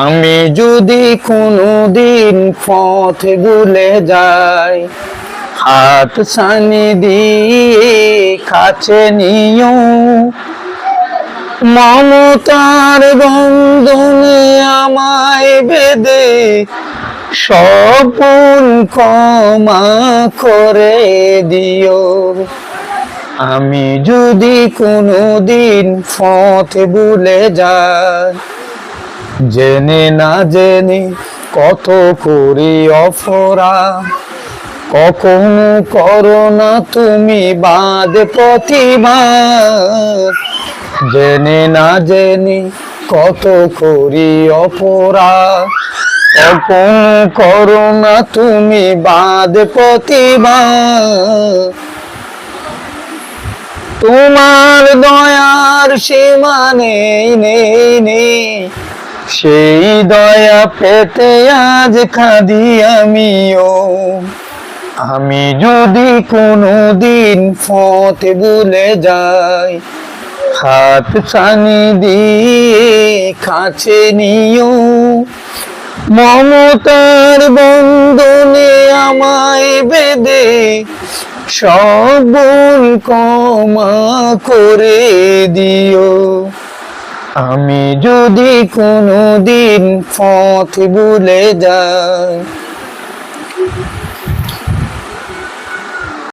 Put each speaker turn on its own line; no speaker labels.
আমি যদি কোনোদিন পথ ভুলে যাই, হাত ছানি দিয়ে কাছে নিও। মমতার বন্ধনে আমায় বেঁধে সব ভুল ক্ষমা করে দিও। আমি যদি কোনোদিন পথ ভুলে যাই, জেনে না জেনে কত করি অপরাধ, কখনো করো না তুমি বাদ প্রতিবাদ। জেনে না জেনে কত করি অপরাধ, কখনো করো না তুমি বাদ প্রতিবাদ। তোমার দয়ার সীমা নেই নেই নেই, সেই দয়া পেতে আজ কাঁদি আমিও। আমি যদি কোনোদিন পথ ভুলে যাই, হাত ছানি দিয়ে কাছে নিও। মমতার বন্ধনে আমায় বেঁধে সব ভুল ক্ষমা করে দিও। আমি যদি কোনোদিন পথ ভুলে যাই।